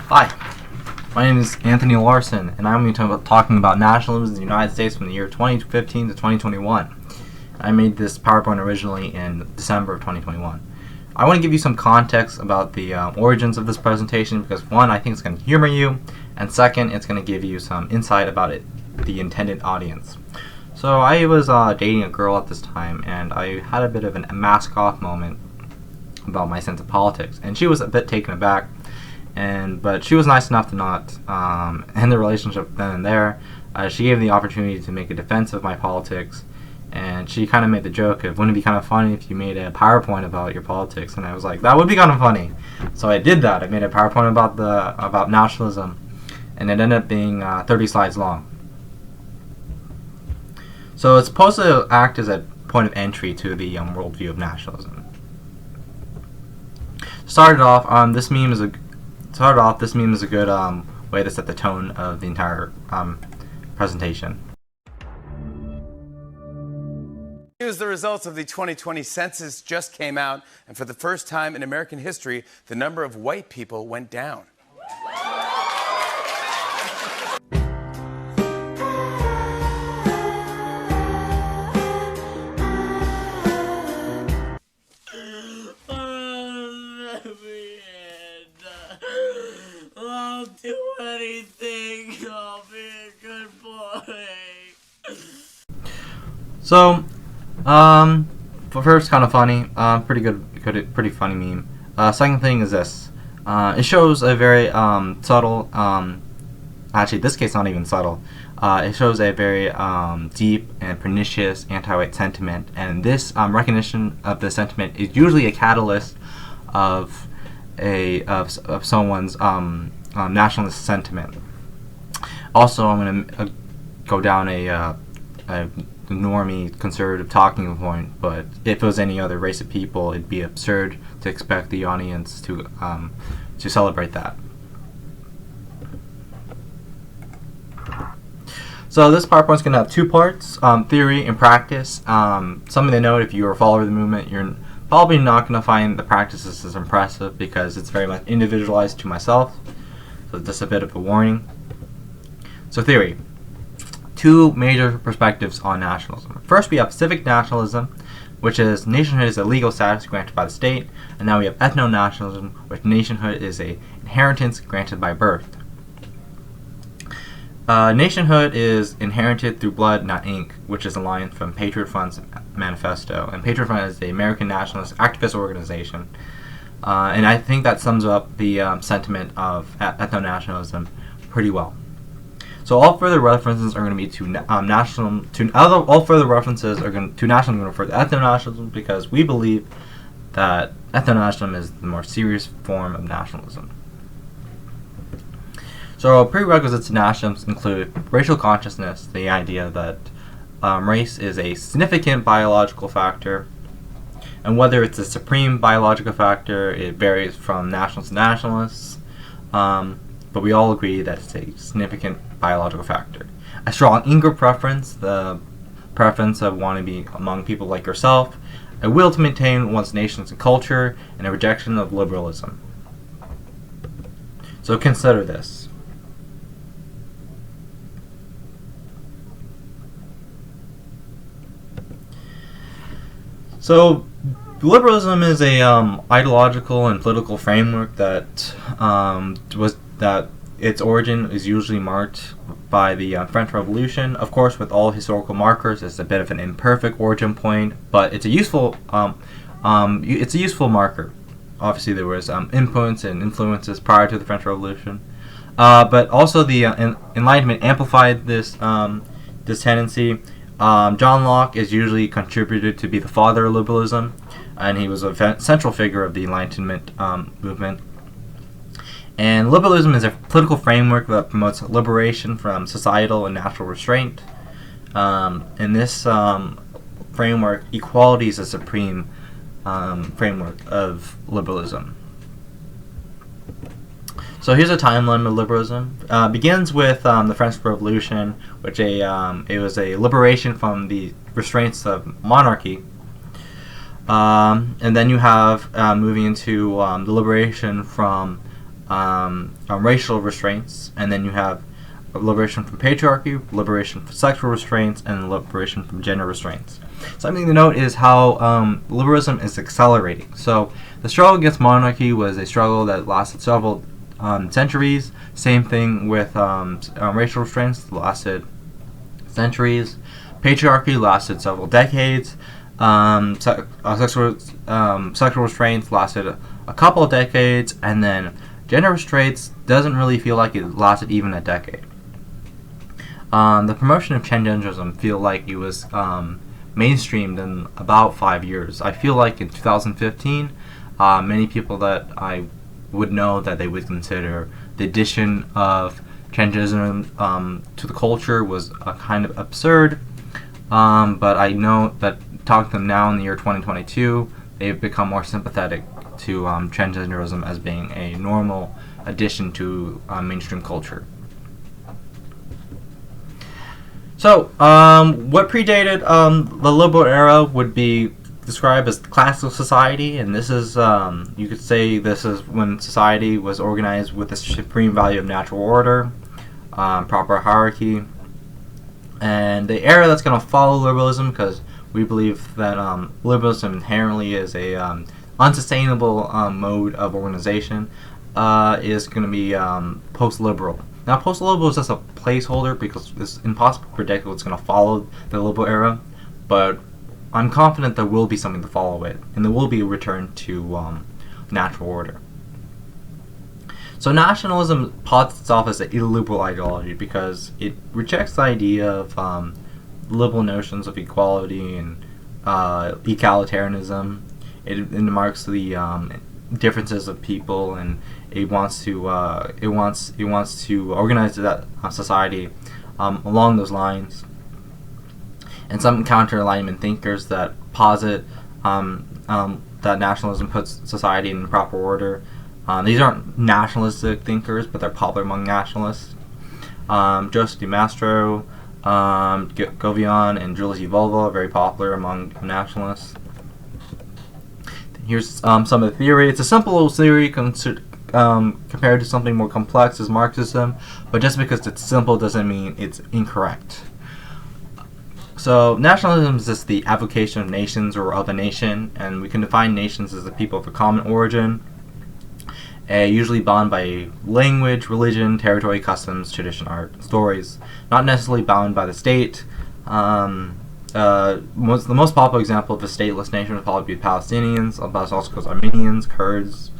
Hi, my name is Anthony Larson, and I'm going to be talking about nationalism in the United States from the year 2015 to 2021. I made this PowerPoint originally in December of 2021. I want to give you some context about the origins of this presentation because, one, I think it's going to humor you, and second, it's going to give you some insight about the intended audience. So I was dating a girl at this time, and I had a bit of a mask-off moment about my sense of politics, and she was a bit taken aback. But she was nice enough to not end the relationship then and there. She gave me the opportunity to make a defense of my politics, and she kind of made the joke of, wouldn't it be kind of funny if you made a PowerPoint about your politics? And I was like, that would be kind of funny. So I did that. I made a PowerPoint about nationalism, and it ended up being 30 slides long. So it's supposed to act as a point of entry to the worldview of nationalism. Started off, this meme is a good way to set the tone of the entire presentation. News: the results of the 2020 census just came out, and for the first time in American history, the number of white people went down. I'll do anything. I'll be a good boy. So, first, kind of funny, pretty funny meme. Second thing is this. It shows a very subtle. Actually, this case not even subtle. It shows a very deep and pernicious anti-white sentiment, and this recognition of the sentiment is usually a catalyst of someone's nationalist sentiment. Also, I'm going to go down a normie conservative talking point, but if it was any other race of people, it'd be absurd to expect the audience to celebrate that. So this PowerPoint's going to have two parts, theory and practice. Something to note: if you are a follower of the movement, you're probably not going to find the practices as impressive because it's very much individualized to myself. So just a bit of a warning. So theory. Two major perspectives on nationalism. First, we have civic nationalism, which is nationhood is a legal status granted by the state, and now we have ethno-nationalism, which nationhood is a inheritance granted by birth. Nationhood is inherited through blood, not ink, which is a line from Patriot Front's manifesto. And Patriot Front is the American nationalist activist organization. And I think that sums up the sentiment of ethno-nationalism pretty well. So all further references are going to be to nationalism. All further references are going to nationalism refer to ethno-nationalism because we believe that ethno-nationalism is the more serious form of nationalism. So prerequisites to nationalism include racial consciousness, the idea that race is a significant biological factor, and whether it's a supreme biological factor, it varies from nationalists to nationalists, but we all agree that it's a significant biological factor. A strong in-group preference, the preference of wanting to be among people like yourself, a will to maintain one's nations and culture, and a rejection of liberalism. So consider this. So, liberalism is a ideological and political framework that its origin is usually marked by the French Revolution. Of course, with all historical markers, it's a bit of an imperfect origin point, but it's a useful marker. Obviously, there was inputs and influences prior to the French Revolution, but also the Enlightenment amplified this tendency. John Locke is usually contributed to be the father of liberalism, and he was a central figure of the Enlightenment movement. And liberalism is a political framework that promotes liberation from societal and natural restraint. In this framework, equality is a supreme framework of liberalism. So here's a timeline of liberalism. Begins with the French Revolution, which it was a liberation from the restraints of monarchy. And then you have moving into the liberation from racial restraints, and then you have liberation from patriarchy, liberation from sexual restraints, and liberation from gender restraints. Something to note is how liberalism is accelerating. So the struggle against monarchy was a struggle that lasted several centuries. Same thing with racial restraints, lasted centuries. Patriarchy lasted several decades. Sexual restraints lasted a couple of decades, and then gender restraints doesn't really feel like it lasted even a decade. The promotion of transgenderism feel like it was mainstreamed in about 5 years. I feel like in 2015, many people that I would know that they would consider the addition of transgenderism to the culture was kind of absurd. But I know that talking to them now in the year 2022, they've become more sympathetic to transgenderism as being a normal addition to mainstream culture. So, what predated the liberal era would be described as classical society, and this is, you could say this is when society was organized with the supreme value of natural order, proper hierarchy, and the era that's going to follow liberalism, because we believe that liberalism inherently is a unsustainable mode of organization, is going to be post-liberal. Now, post-liberal is just a placeholder because it's impossible to predict what's going to follow the liberal era, but I'm confident there will be something to follow it, and there will be a return to natural order. So nationalism posits itself as an illiberal ideology because it rejects the idea of liberal notions of equality and egalitarianism. It marks the differences of people, and it wants to organize that society along those lines. And some counter-alignment thinkers that posit that nationalism puts society in proper order. These aren't nationalistic thinkers, but they're popular among nationalists. Joseph Di Mastro, Govian, and Julius Evola are very popular among nationalists. Here's some of the theory. It's a simple theory compared to something more complex as Marxism, but just because it's simple doesn't mean it's incorrect. So nationalism is just the avocation of nations or of a nation, and we can define nations as the people of a common origin, usually bound by language, religion, territory, customs, tradition, art, stories, not necessarily bound by the state. The most popular example of a stateless nation would probably be Palestinians, but also goes Armenians, Kurds.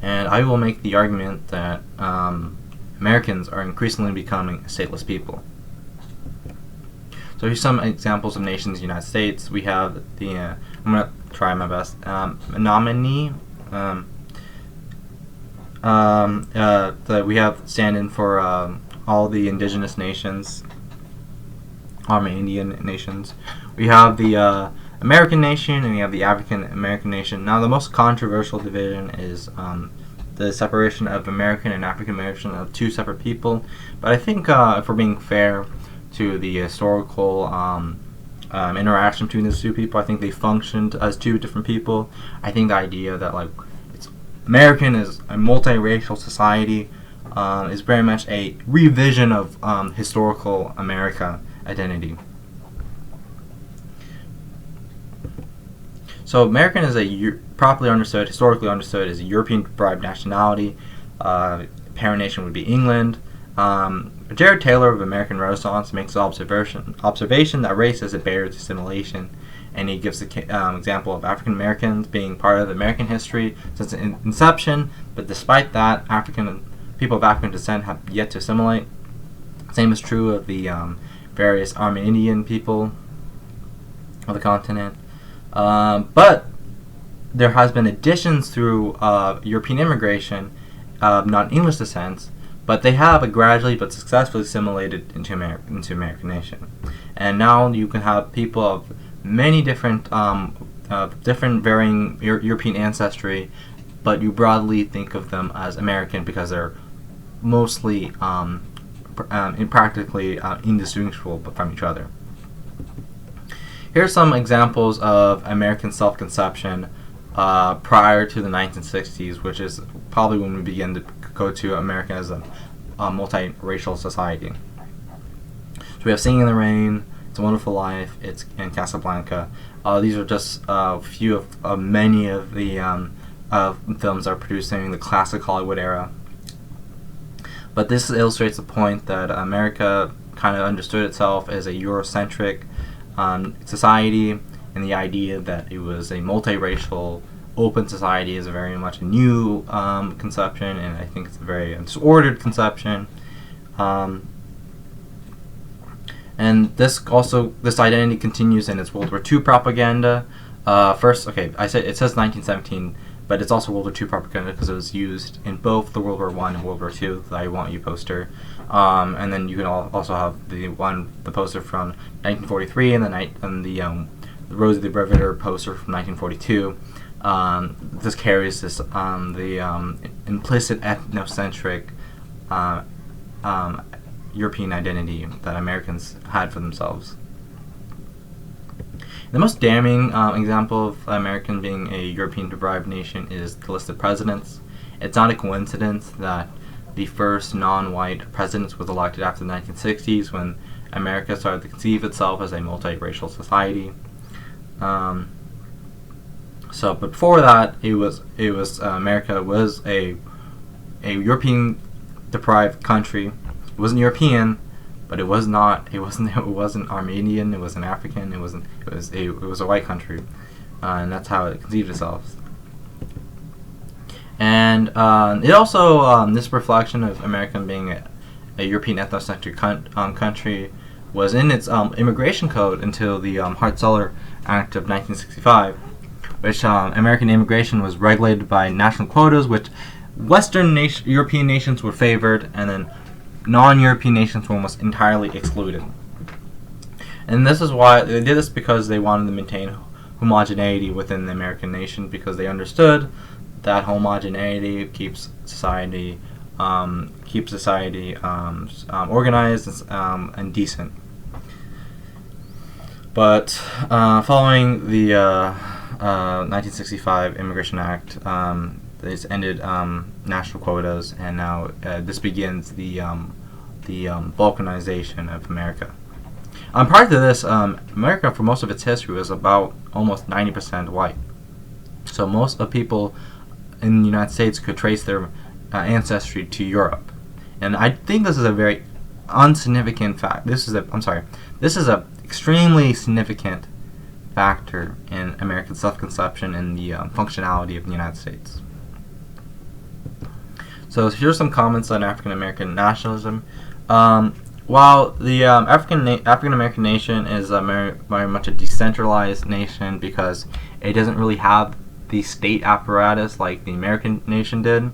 And I will make the argument that Americans are increasingly becoming a stateless people. So here's some examples of nations in the United States. We have the, I'm going to try my best, Menominee, that we have stand-in for all the indigenous nations, Indian nations. We have the American nation, and we have the African American nation. Now, the most controversial division is the separation of American and African American of two separate people. But I think if we're being fair to the historical interaction between those two people, I think they functioned as two different people. I think the idea that American is a multiracial society is very much a revision of historical America identity. So American is properly understood, historically understood, as a European-derived nationality. Parent nation would be England. Jared Taylor of American Renaissance makes the observation that race is a barrier to assimilation, and he gives the example of African Americans being part of American history since inception, but despite that, people of African descent have yet to assimilate. Same is true of the various Armenian people of the continent. But there has been additions through European immigration of non-English descent, but they have gradually but successfully assimilated into American nation. And now you can have people of many different varying European ancestry, but you broadly think of them as American because they're mostly practically indistinguishable from each other. Here are some examples of American self-conception prior to the 1960s, which is probably when we begin to go to America as a multiracial society. So we have Singing in the Rain, It's a Wonderful Life, and Casablanca. These are just a few of many of the films that are produced during the classic Hollywood era. But this illustrates the point that America kind of understood itself as a Eurocentric society, and the idea that it was a multiracial, open society is a very much a new conception, and I think it's a very disordered conception. And this identity continues in its World War II propaganda. First, okay, I said it says 1917, but it's also World War II propaganda because it was used in both the World War I and World War II, the I Want You poster. And then you can also have the poster from 1943 and the Rosie the Riveter poster from 1942. This carries this the implicit ethnocentric European identity that Americans had for themselves. The most damning example of American being a European-derived nation is the list of presidents. It's not a coincidence that the first non-white president was elected after the 1960s, when America started to conceive itself as a multiracial society. But before that, America was a European-deprived country. It wasn't European, but it wasn't Armenian. It wasn't African. It was a white country, and that's how it conceived itself. And it also this reflection of America being a European ethnocentric country was in its immigration code until the Hart-Celler Act of 1965, which American immigration was regulated by national quotas, which Western European nations were favored, and then non-European nations were almost entirely excluded. And this is why they did this, because they wanted to maintain homogeneity within the American nation, because they understood that homogeneity keeps society organized and decent. But following the 1965 Immigration Act, it's ended national quotas, and now this begins the balkanization of America. Prior to this, America, for most of its history, was about almost 90% white. So most of people in the United States could trace their ancestry to Europe, and I think this is a very insignificant fact. This is a extremely significant factor in American self-conception and the functionality of the United States. So here's some comments on African American nationalism. While the African American nation is very much a decentralized nation, because it doesn't really have the state apparatus like the American nation did,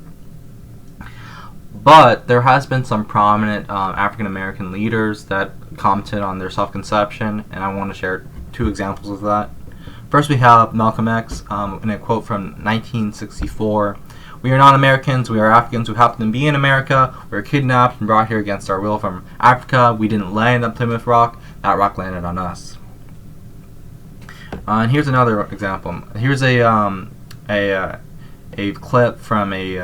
but there has been some prominent African American leaders that commented on their self-conception, and I want to share two examples of that. First, we have Malcolm X in a quote from 1964. "We are not Americans, we are Africans who happen to be in America. We were kidnapped and brought here against our will from Africa. We didn't land on Plymouth Rock, that rock landed on us." And here's another example. Here's a clip from a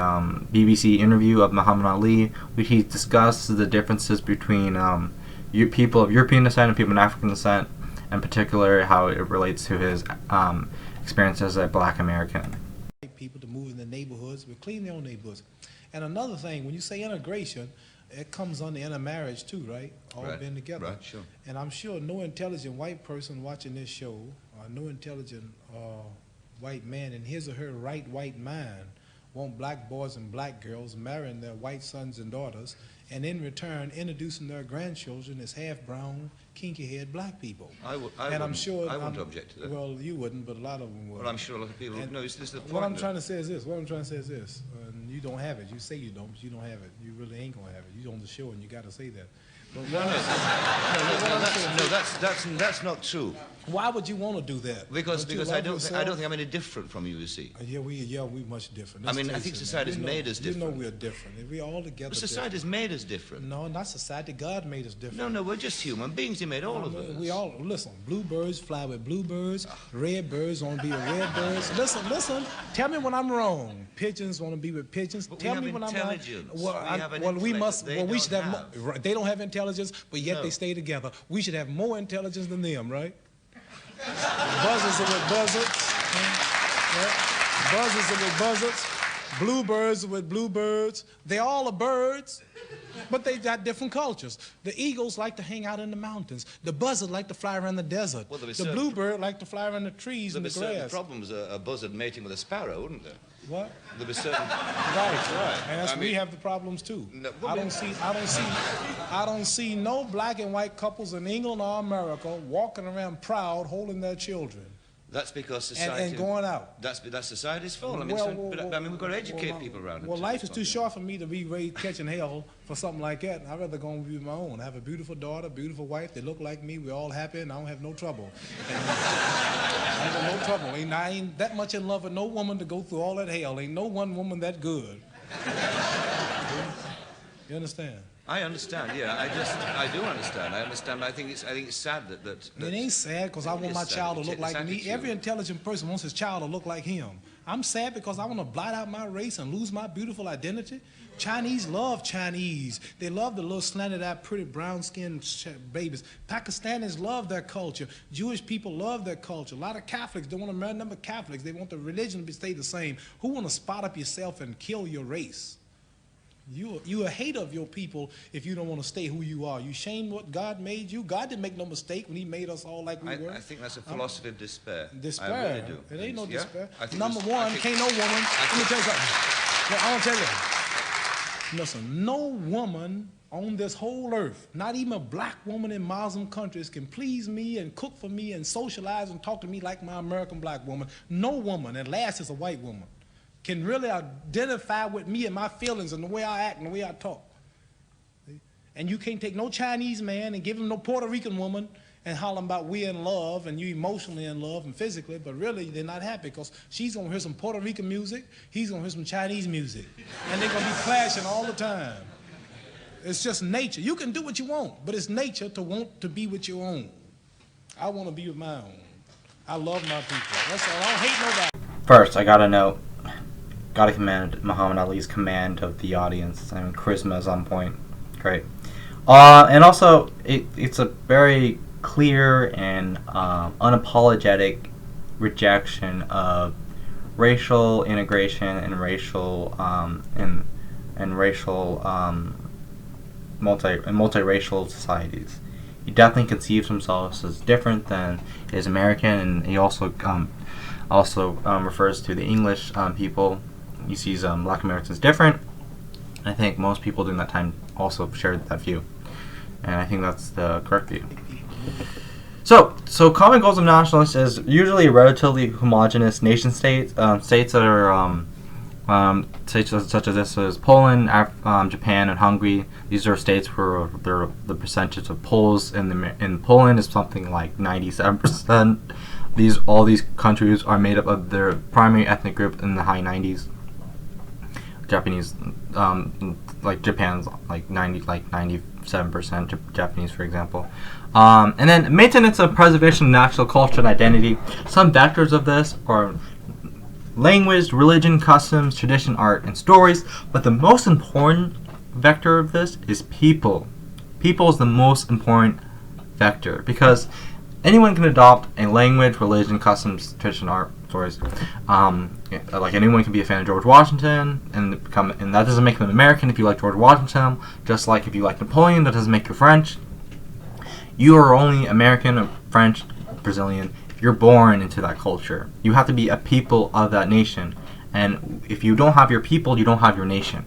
BBC interview of Muhammad Ali, which he discusses the differences between people of European descent and people of African descent, in particular how it relates to his experience as a black American. People to move in the neighborhoods, we clean their own neighborhoods. And another thing, when you say integration, it comes under intermarriage too, right? All Right, being together. right, sure. And I'm sure no intelligent white person watching this show, or no intelligent white man in his or her right white mind, want black boys and black girls marrying their white sons and daughters, and in return introducing their grandchildren as half-brown, kinky-haired black people. I wouldn't object to that. Well, you wouldn't, but a lot of them would. Well, I'm sure a lot of people. No, this is the point. What I'm trying to say is this. And you don't have it. You say you don't, but you don't have it. You really ain't gonna have it. You on the show, and you got to say that. That's not true. Why would you want to do that? Because I don't think I'm any different from you see. Yeah, we much different. I mean, I think society's made us different. You know we're different. We're all together. But society's made us different. No, not society. God made us different. No, we're just human beings. He made all of us. We all listen. Bluebirds fly with bluebirds. Red birds want to be with red birds. Listen. Tell me when I'm wrong. Pigeons want to be with pigeons. But Tell me when I'm wrong. We should have. More, they don't have intelligence, but yet they stay together. We should have more intelligence than them, right? Buzzards are with buzzards. Yeah. Buzzards are with buzzards. Bluebirds are with bluebirds. They all are birds, but they got different cultures. The eagles like to hang out in the mountains. The buzzard like to fly around the desert. Well, the bluebird like to fly around the trees and the grass. There'd be certain problems a buzzard mating with a sparrow, wouldn't there? What? There'd be certain. Right. And that's we have the problems too. No, I don't see no black and white couples in England or America walking around proud, holding their children. That's because society and going out. That's society's fault. I mean, we've got to educate people around it. Well, life is too short for me to be raised catching hell for something like that. I'd rather go and be my own. I have a beautiful daughter, beautiful wife. They look like me. We're all happy, and I don't have no trouble. I ain't got no trouble. I ain't that much in love with no woman to go through all that hell. Ain't no one woman that good. You understand? I understand, yeah. I do understand. I understand. I think it's sad that it ain't sad because I want my child to look like me. Every intelligent person wants his child to look like him. I'm sad because I want to blot out my race and lose my beautiful identity. Chinese love Chinese. They love the little slanted-eyed, pretty brown-skinned babies. Pakistanis love their culture. Jewish people love their culture. A lot of Catholics don't want to marry a number of Catholics. They want the religion to stay the same. Who want to spot up yourself and kill your race? You a hater of your people if you don't want to stay who you are. You shame what God made you. God didn't make no mistake when he made us all like we were. I think that's a philosophy of despair. Despair. I really do. It ain't no despair. Number one, can't no woman. Let me tell you something. I want to tell you. Listen, no woman on this whole earth, not even a black woman in Muslim countries, can please me and cook for me and socialize and talk to me like my American black woman. No woman, at last, is a white woman, can really identify with me and my feelings and the way I act and the way I talk. And you can't take no Chinese man and give him no Puerto Rican woman and holler about we're in love and you emotionally in love and physically, but really they're not happy because she's gonna hear some Puerto Rican music, he's gonna hear some Chinese music, and they're gonna be clashing all the time. It's just nature. You can do what you want, but it's nature to want to be with your own. I want to be with my own. I love my people. That's all. I don't hate nobody. First, I gotta commend Muhammad Ali's command of the audience. I mean, charisma is on point. Great. And also, it's a very clear and unapologetic rejection of racial integration and racial multiracial societies. He definitely conceives himself as different than his American, and he also refers to the English people. He sees black Americans different. I think most people during that time also shared that view, and I think that's the correct view. So common goals of nationalists is usually relatively homogenous nation states, states that are states such as this is Poland, Japan, and Hungary. These are states where the percentage of Poles in Poland is something like 97%. All these countries are made up of their primary ethnic group in the high 90s. Japanese, like Japan's like 97% Japanese, for example. And then maintenance of preservation of national culture and identity. Some vectors of this are language, religion, customs, tradition, art, and stories. But the most important vector of this is people. People is the most important vector because anyone can adopt a language, religion, customs, tradition, art, stories. Like anyone can be a fan of George Washington and that doesn't make them American if you like George Washington. Just like if you like Napoleon, that doesn't make you French. You are only American or French, Brazilian. You're born into that culture. You have to be a people of that nation. And if you don't have your people, you don't have your nation.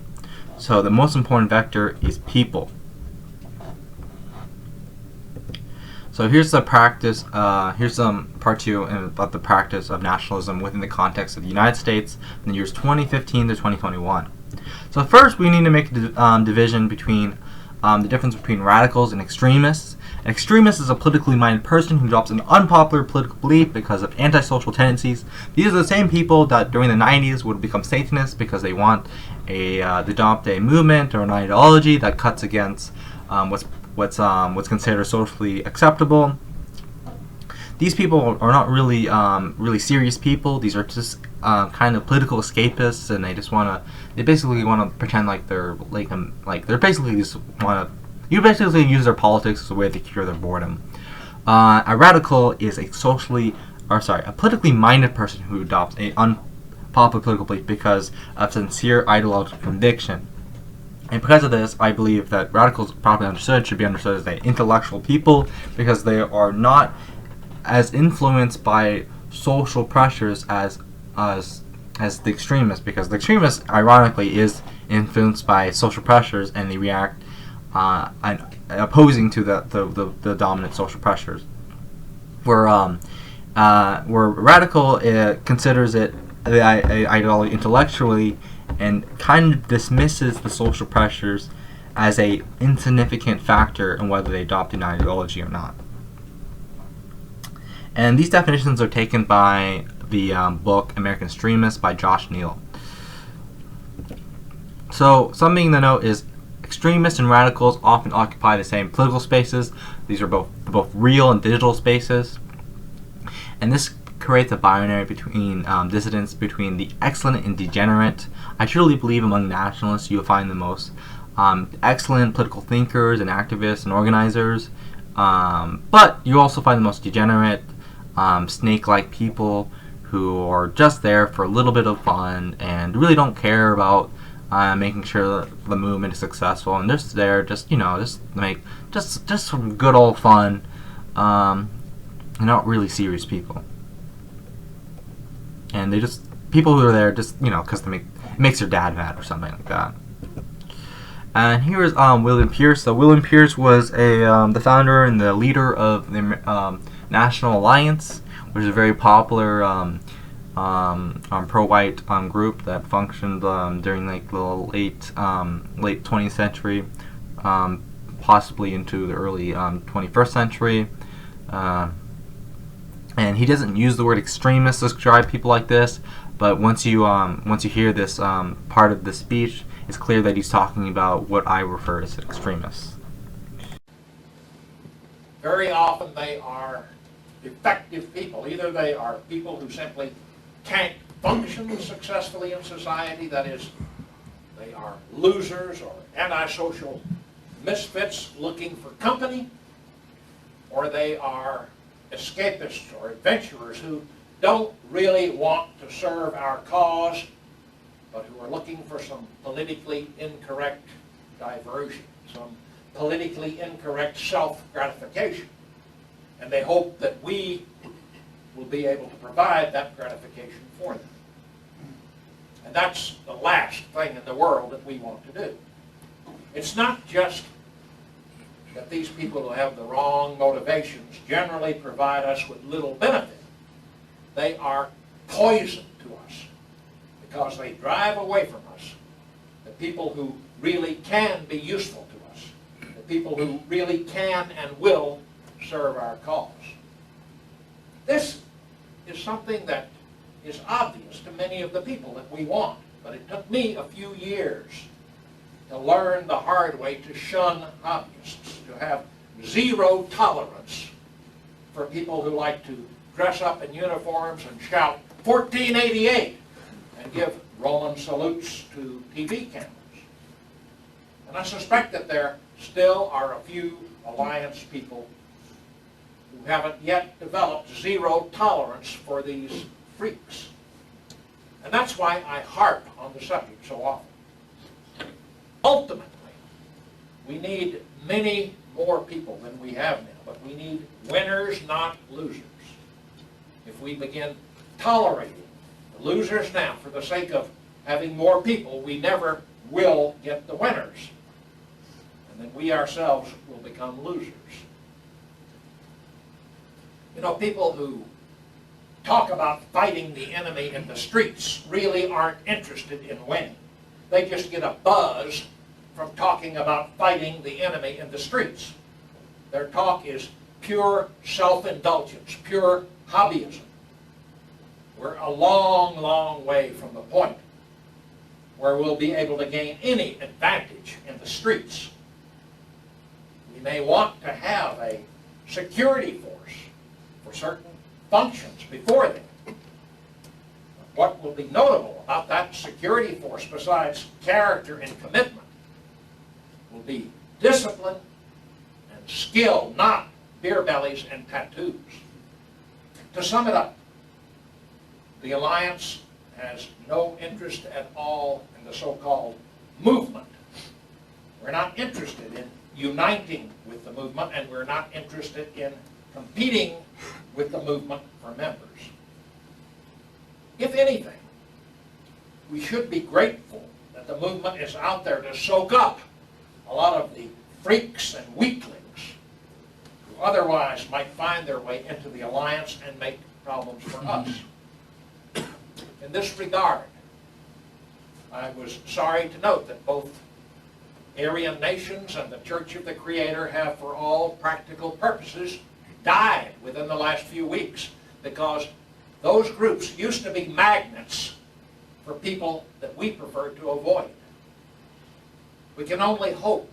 So the most important vector is people. So here's the practice, here's part 2 about the practice of nationalism within the context of the United States in the years 2015 to 2021. So first we need to make a division between the difference between radicals and extremists. An extremist is a politically minded person who adopts an unpopular political belief because of antisocial tendencies. These are the same people that during the 90s would become Satanists because they want to adopt a movement or an ideology that cuts against what's considered socially acceptable. These people are not really really serious people. These are just kind of political escapists, and they basically want to pretend like they're they're basically just want to. You basically use their politics as a way to cure their boredom. A radical is a politically minded person who adopts an unpopular political belief because of sincere ideological conviction. And because of this, I believe that radicals, properly understood, should be understood as intellectual people because they are not as influenced by social pressures as the extremists, because the extremist, ironically, is influenced by social pressures and they react opposing to the dominant social pressures. Where radical considers it the ideology intellectually and kind of dismisses the social pressures as a insignificant factor in whether they adopt an ideology or not. And these definitions are taken by the book American Extremists by Josh Neal. So something to note is extremists and radicals often occupy the same political spaces. These are both real and digital spaces. And this creates a binary between dissidents between the excellent and degenerate. I truly believe among nationalists you will find the most excellent political thinkers and activists and organizers. But you also find the most degenerate, snake-like people who are just there for a little bit of fun and really don't care about making sure that the movement is successful, and they're there just some good old fun. Not really serious people, and they just people who are there just because it makes their dad mad or something like that. And here is William Pierce. So William Pierce was the founder and the leader of the National Alliance, which is a very popular pro-white group that functioned during the late 20th century, possibly into the early 21st century. And he doesn't use the word extremist to describe people like this, but once you hear this part of the speech, it's clear that he's talking about what I refer to as extremists. Very often they are defective people. Either they are people who simply can't function successfully in society, that is, they are losers or antisocial misfits looking for company, or they are escapists or adventurers who don't really want to serve our cause, but who are looking for some politically incorrect diversion, some politically incorrect self-gratification. And they hope that we will be able to provide that gratification for them. And that's the last thing in the world that we want to do. It's not just that these people who have the wrong motivations generally provide us with little benefit. They are poison to us because they drive away from us the people who really can be useful to us, the people who really can and will serve our cause. This is something that is obvious to many of the people that we want, but it took me a few years to learn the hard way to shun hobbyists, to have zero tolerance for people who like to dress up in uniforms and shout 1488 and give Roman salutes to TV cameras. And I suspect that there still are a few Alliance people who haven't yet developed zero tolerance for these freaks. And that's why I harp on the subject so often. Ultimately, we need many more people than we have now, but we need winners, not losers. If we begin tolerating the losers now for the sake of having more people, we never will get the winners. And then we ourselves will become losers. You know, people who talk about fighting the enemy in the streets really aren't interested in winning. They just get a buzz from talking about fighting the enemy in the streets. Their talk is pure self-indulgence, pure hobbyism. We're a long, long way from the point where we'll be able to gain any advantage in the streets. We may want to have a security force for certain functions before then. What will be notable about that security force, besides character and commitment, will be discipline and skill, not beer bellies and tattoos. To sum it up, the Alliance has no interest at all in the so-called movement. We're not interested in uniting with the movement, and we're not interested in competing with the movement for members. If anything, we should be grateful that the movement is out there to soak up a lot of the freaks and weaklings who otherwise might find their way into the Alliance and make problems for us. In this regard, I was sorry to note that both Aryan nations and the Church of the Creator have, for all practical purposes, died within the last few weeks, because those groups used to be magnets for people that we prefer to avoid. We can only hope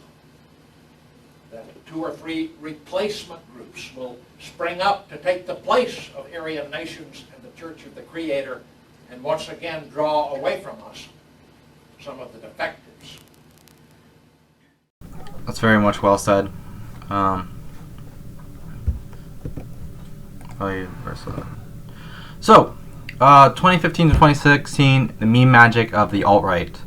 that 2 or 3 replacement groups will spring up to take the place of Aryan nations and the Church of the Creator, and once again draw away from us some of the defectives. That's very much well said. So, 2015 to 2016, the meme magic of the alt-right.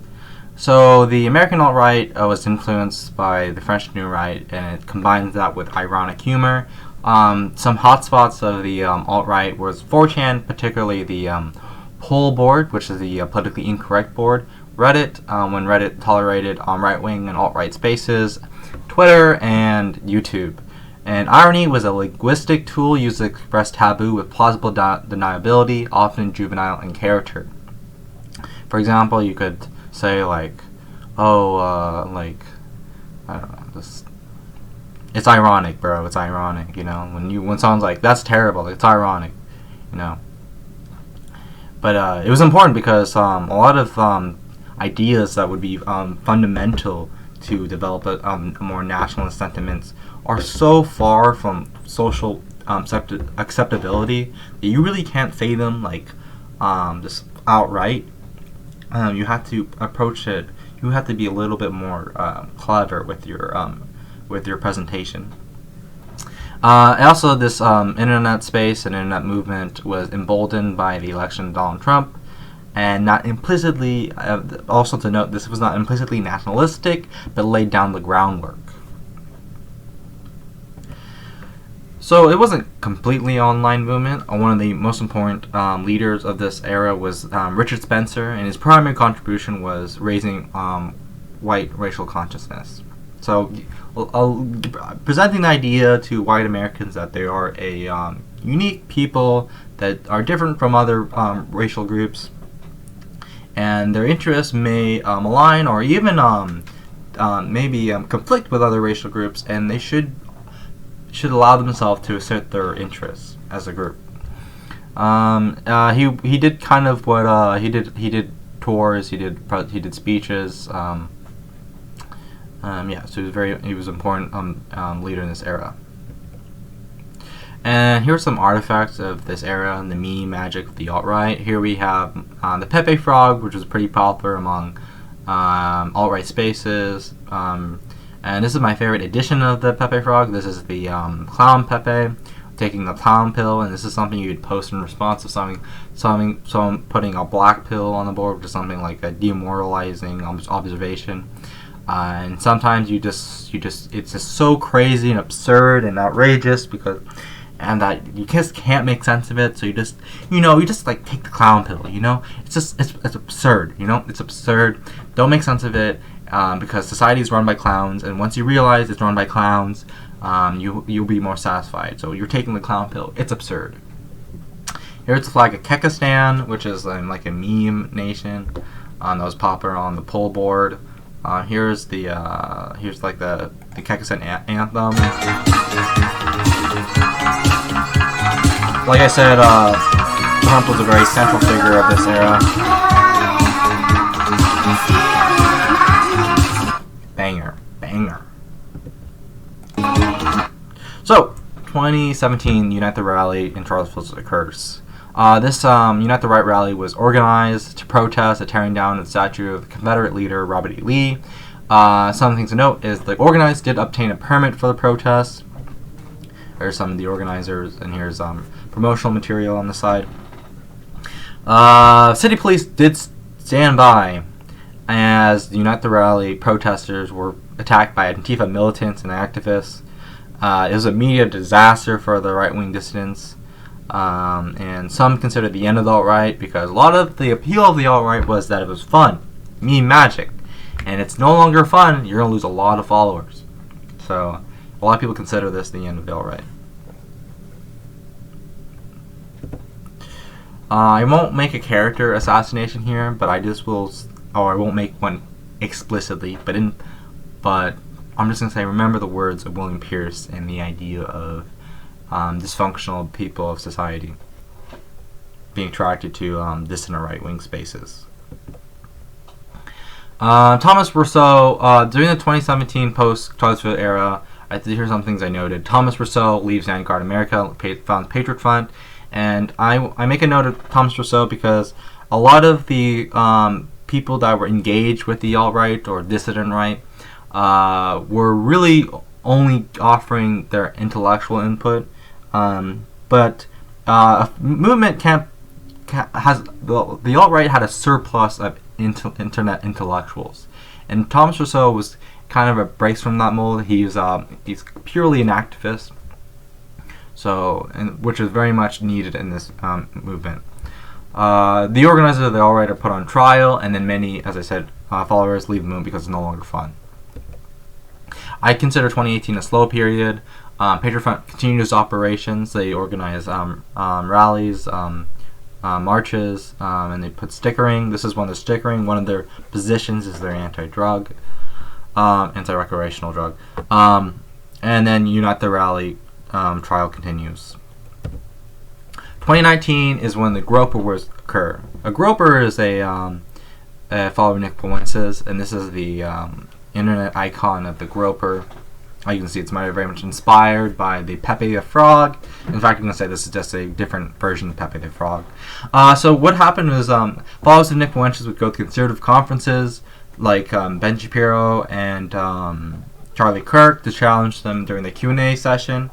So the American alt-right was influenced by the French New Right, and it combines that with ironic humor. Some hotspots of the alt-right was 4chan, particularly the poll board, which is the politically incorrect board, Reddit, when Reddit tolerated right-wing and alt-right spaces, Twitter, and YouTube. And irony was a linguistic tool used to express taboo with plausible deniability, often juvenile in character. For example, you could say like, I don't know, this. It's ironic, bro. It's ironic, you know. When someone's like, that's terrible, it's ironic, you know. But it was important because a lot of ideas that would be fundamental to develop a more nationalist sentiments are so far from social acceptability that you really can't say them like just outright. You have to approach it. You have to be a little bit more clever with your presentation. Also, this internet space and internet movement was emboldened by the election of Donald Trump, and not implicitly, also to note, this was not implicitly nationalistic, but laid down the groundwork. So it wasn't completely online movement. One of the most important leaders of this era was Richard Spencer, and his primary contribution was raising white racial consciousness. So presenting the idea to white Americans that they are a unique people that are different from other racial groups, and their interests may align or even maybe conflict with other racial groups, and they should allow themselves to assert their interests as a group. He did kind of what he did tours, he did speeches. So he was an important leader in this era. And here are some artifacts of this era and the meme magic of the alt-right. Here we have the Pepe Frog, which was pretty popular among alt-right spaces. And this is my favorite edition of the Pepe Frog. This is the Clown Pepe, taking the clown pill, and this is something you'd post in response to someone putting a black pill on the board, which is something like a demoralizing observation. And sometimes it's just so crazy and absurd and outrageous that you just can't make sense of it. So you just like take the clown pill. It's absurd. It's absurd. Don't make sense of it because society is run by clowns, and once you realize it's run by clowns, you'll be more satisfied. So you're taking the clown pill. It's absurd. Here's the flag of Kekistan, which is like a meme nation that was popular on the poll board. Here's like the Kekisen anthem. Like I said, Trump was a very central figure of this era. Banger. So, 2017 Unite the Rally in Charlottesville occurs. This Unite the Right rally was organized to protest the tearing down of the statue of the Confederate leader Robert E. Lee. Some things to note is the organizers did obtain a permit for the protest. There's some of the organizers, and here's promotional material on the side. City police did stand by as the Unite the Rally protesters were attacked by Antifa militants and activists. It was a media disaster for the right-wing dissidents, and some consider the end of the alt-right because a lot of the appeal of the alt-right was that it was fun, mean magic, and it's no longer fun. You're going to lose a lot of followers. So a lot of people consider this the end of the alt-right. I won't make a character assassination here, but I won't make one explicitly, but I'm just going to say, remember the words of William Pierce and the idea of dysfunctional people of society being attracted to dissident right-wing spaces. Thomas Rousseau, during the 2017 post-Charlottesville era, here's some things I noted. Thomas Rousseau leaves Vanguard America, founds Patriot Front, and I make a note of Thomas Rousseau because a lot of the people that were engaged with the alt-right or dissident right were really only offering their intellectual input, but movement the alt-right had a surplus of internet intellectuals, and Thomas Rousseau was kind of a break from that mold. He's purely an activist, which is very much needed in this movement. The organizers of the alt-right are put on trial, and then many, as I said, followers leave the movement because it's no longer fun. I consider 2018 a slow period. Patriot Front continues operations. They organize rallies, marches, and they put stickering. This is one of their stickering. One of their positions is their anti-drug, anti-recreational drug. And then Unite the Rally trial continues. 2019 is when the Groper Wars occur. A Groper is a follower of Nick Fuentes, and this is the internet icon of the Groper. You can see it's very much inspired by the Pepe the Frog. In fact, I'm going to say this is just a different version of Pepe the Frog. So what happened was followers of Nick Fuentes would go to conservative conferences like Ben Shapiro and Charlie Kirk to challenge them during the Q&A session.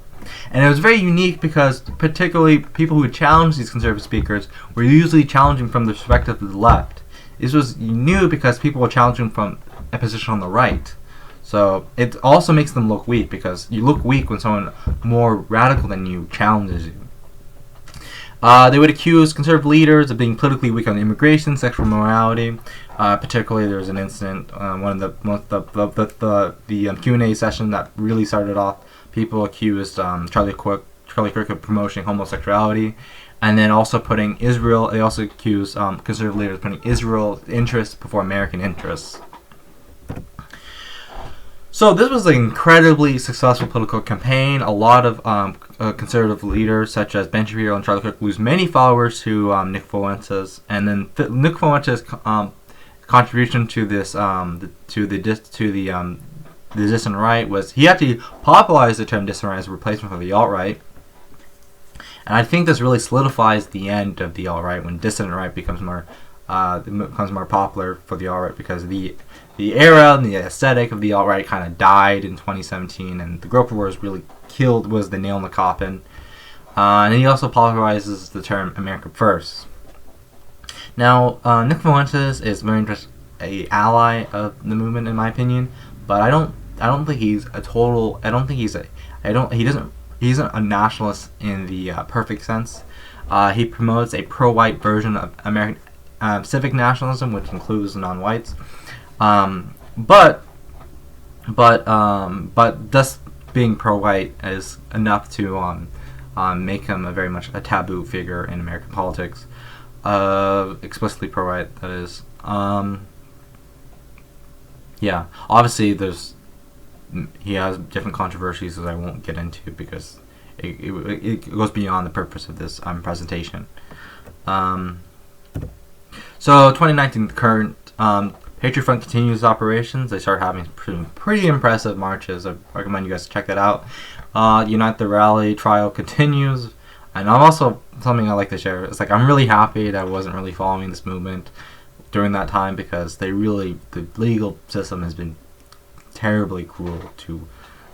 And it was very unique because particularly people who challenged these conservative speakers were usually challenging from the perspective of the left. This was new because people were challenging from a position on the right. So it also makes them look weak because you look weak when someone more radical than you challenges you. They would accuse conservative leaders of being politically weak on immigration, sexual morality. Particularly, there was an incident, one of the Q&A session that really started off. People accused Charlie Kirk of promoting homosexuality, and then also putting Israel. They also accused conservative leaders of putting Israel's interests before American interests. So this was an incredibly successful political campaign. A lot of conservative leaders, such as Ben Shapiro and Charlie Kirk, lose many followers to Nick Fuentes, and then Nick Fuentes' contribution to this the dissident right was he actually popularized the term dissident right as a replacement for the alt-right. And I think this really solidifies the end of the alt-right when dissident right becomes more popular for the alt-right because the era and the aesthetic of the alt-right kind of died in 2017, and the Groper Wars really was the nail in the coffin. And he also popularizes the term America First. Now, Nick Fuentes is very much an ally of the movement, in my opinion, but I don't think he's a total. He isn't a nationalist in the perfect sense. He promotes a pro-white version of American civic nationalism, which includes non-whites. But thus being pro-white is enough to make him a very much a taboo figure in American politics. Explicitly pro-white, that is. yeah, obviously he has different controversies that I won't get into because it goes beyond the purpose of this presentation. So 2019, the current Patriot Front continues operations. They start having pretty impressive marches. I recommend you guys check that out. Unite the Rally trial continues. And I'm also, something I like to share, it's like I'm really happy that I wasn't really following this movement during that time because the legal system has been terribly cruel to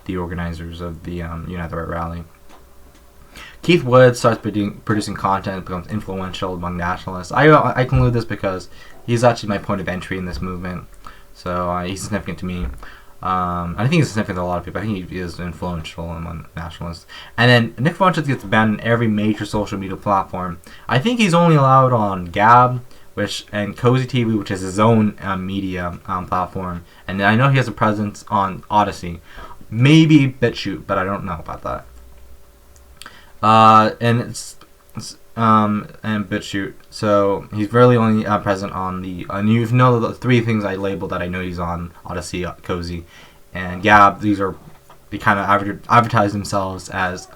the organizers of the Unite the Right rally. Keith Wood starts producing content, becomes influential among nationalists. I conclude this because he's actually my point of entry in this movement, so he's significant to me. I think he's significant to a lot of people. I think he is influential among nationalists. And then Nick Fuentes gets banned on every major social media platform. I think he's only allowed on Gab, and Cozy TV, which is his own media platform. And I know he has a presence on Odyssey, maybe BitChute, but I don't know about that. And BitChute. So he's really only present on the. And you know the three things I labeled that I know he's on: Odyssey, Cozy, and Gab. They kind of advertise themselves as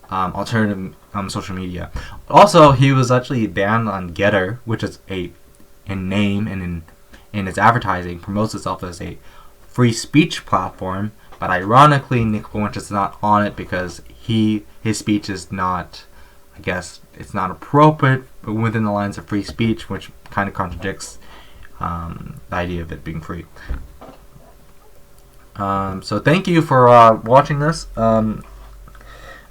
alternative social media. Also, he was actually banned on Getter, which is in name and in its advertising promotes itself as a free speech platform. But ironically, Nick Fuentes is not on it because his speech is not, I guess, it's not appropriate within the lines of free speech, which kind of contradicts the idea of it being free. So thank you for watching this.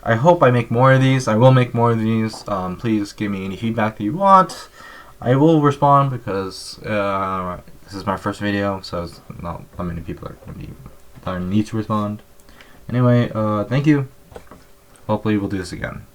I hope I make more of these. I will make more of these. Please give me any feedback that you want. I will respond because this is my first video, so it's not that many people are going to need to respond. Anyway, thank you. Hopefully we'll do this again.